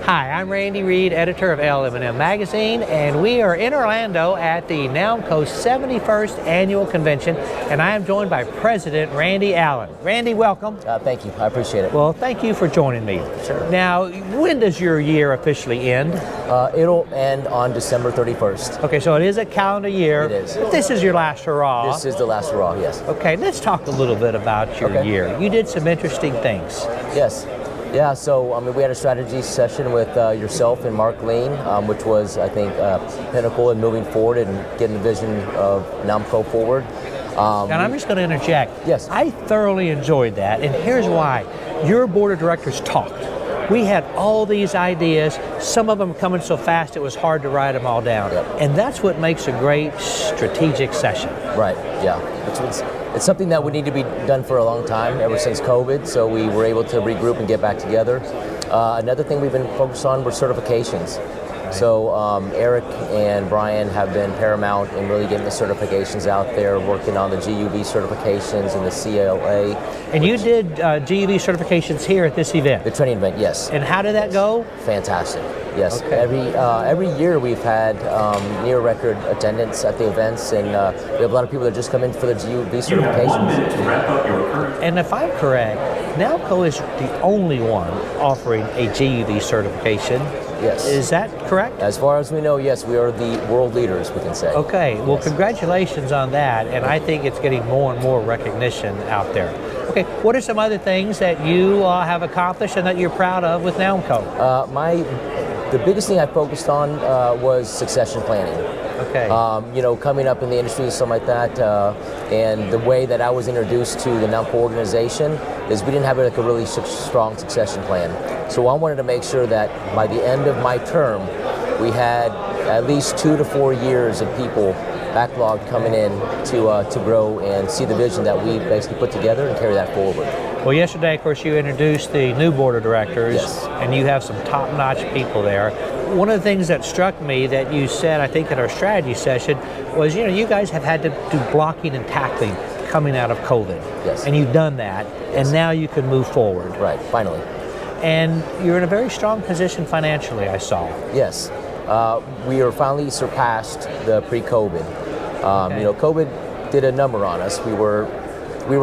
Hi, I'm Randy Reid, editor of LM&M magazine, and we are in Orlando at the NALMCO 71st Annual Convention, and I am joined by President Randy Allen. Randy, welcome. Thank you. I appreciate it. Well, thank you for joining me. Sure. Now, when does your year officially end? It'll end on December 31st. Okay, so it is a calendar year. It is. But this is your last hurrah. This is the last hurrah, yes. Okay, let's talk a little bit about your year. You did some interesting things. Yes. Yeah, so we had a strategy session with yourself and Mark Lean, which was, I think, pinnacle in moving forward and getting the vision of NALMCO forward. And I'm just going to interject. Yes. I thoroughly enjoyed that, and here's why. Your board of directors talked. We had all these ideas, some of them coming so fast it was hard to write them all down. Yep. And that's what makes a great strategic session. Right, yeah. It's something that would need to be done for a long time, ever since COVID, so we were able to regroup and get back together. Another thing we've been focused on were certifications. Right. So Eric and Brian have been paramount in really getting the certifications out there, working on the GUV certifications and the CLA. And you did GUV certifications here at this event? The training event, yes. And how did that go? Fantastic. Yes, okay. Every year we've had near record attendance at the events, and we have a lot of people that just come in for the GUV certifications. And if I'm correct, NALMCO is the only one offering a GUV certification. Yes. Is that correct? As far as we know, yes, we are the world leaders, we can say. Okay, well, congratulations on that, and I think it's getting more and more recognition out there. Okay, what are some other things that you have accomplished and that you're proud of with NALMCO? The biggest thing I focused on was succession planning. Okay. Coming up in the industry and something like that, and the way that I was introduced to the NALMCO organization is we didn't have like a really strong succession plan. So I wanted to make sure that by the end of my term, we had at least 2 to 4 years of people backlogged coming in to grow and see the vision that we basically put together and carry that forward. Well, yesterday, of course, you introduced the new board of directors, yes, and you have some top-notch people there. One of the things that struck me that you said, I think, at our strategy session was, you guys have had to do blocking and tackling coming out of COVID. Yes. And you've done that, yes, and now you can move forward. Right, finally. And you're in a very strong position financially, I saw. Yes. We are finally surpassed the pre-COVID. COVID did a number on us. We were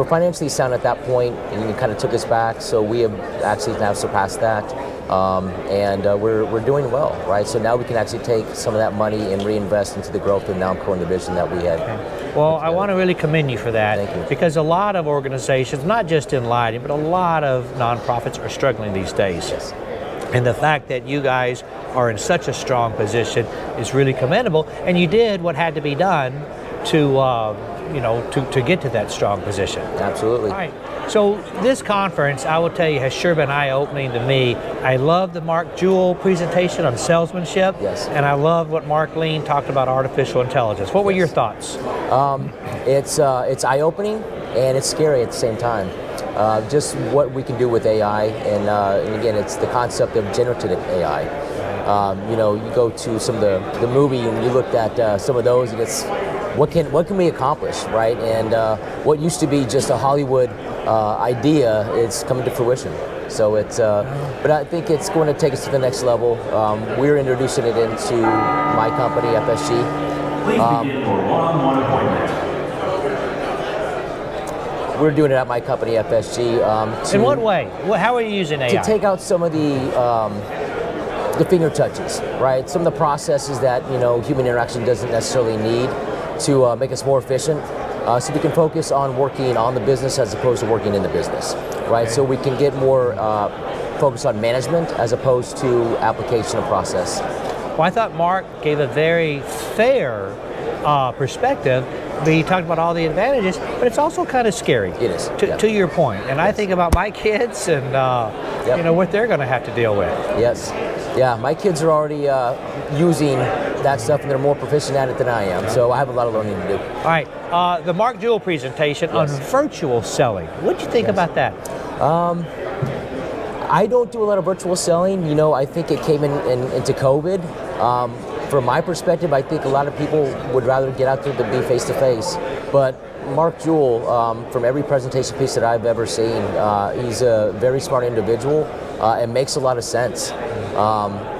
financially sound at that point, and it kind of took us back. So we have actually now surpassed that, and we're doing well, right? So now we can actually take some of that money and reinvest into the growth of NALMCO and the vision that we had. Okay. Well, I want to really commend you for that. Thank you. Because a lot of organizations, not just in lighting, but a lot of nonprofits are struggling these days. Yes. And the fact that you guys are in such a strong position is really commendable. And you did what had to be done to get to that strong position. Absolutely. All right. So this conference, I will tell you, has sure been eye-opening to me. I love the Mark Jewell presentation on salesmanship. Yes. And I love what Mark Lean talked about artificial intelligence. What were your thoughts? It's eye-opening and it's scary at the same time. Just what we can do with AI, and again, it's the concept of generative AI. You go to some of the movie and you looked at some of those, and it's what can we accomplish, right? And what used to be just a Hollywood idea is coming to fruition. So it's, but I think it's going to take us to the next level. We're introducing it into my company, FSG. Please begin for one-on-one appointment. We're doing it at my company, FSG. In what way? How are you using AI? To take out some of the finger touches, right? Some of the processes that human interaction doesn't necessarily need to make us more efficient. So we can focus on working on the business as opposed to working in the business, right? Okay. So we can get more focus on management as opposed to application of process. Well, I thought Mark gave a very fair perspective. He talked about all the advantages, but it's also kind of scary. It is. To your point. And I think about my kids and what they're going to have to deal with. Yes. Yeah, my kids are already using that stuff, and they're more proficient at it than I am. So I have a lot of learning to do. All right. The Mark Jewell presentation on virtual selling. What did you think about that? I don't do a lot of virtual selling. I think it came into COVID. From my perspective, I think a lot of people would rather get out there than be face-to-face. But Mark Jewell, from every presentation piece that I've ever seen, he's a very smart individual and makes a lot of sense.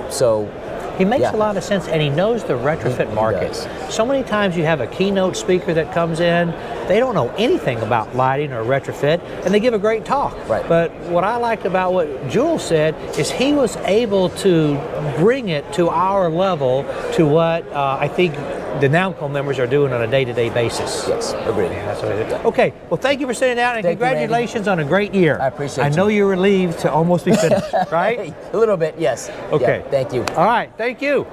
So he makes yeah. a lot of sense, and he knows the retrofit market. So many times you have a keynote speaker that comes in, they don't know anything about lighting or retrofit, and they give a great talk. Right. But what I liked about what Jewell said is he was able to bring it to our level, to what I think the NALMCO members are doing on a day-to-day basis. Yes, agreed. Yeah, that's what it is. Okay, well, thank you for sitting down, and Thank you, congratulations on a great year. I appreciate I know you're relieved to almost be finished, right? A little bit, yes. Okay. Yeah, thank you. All right, thank you.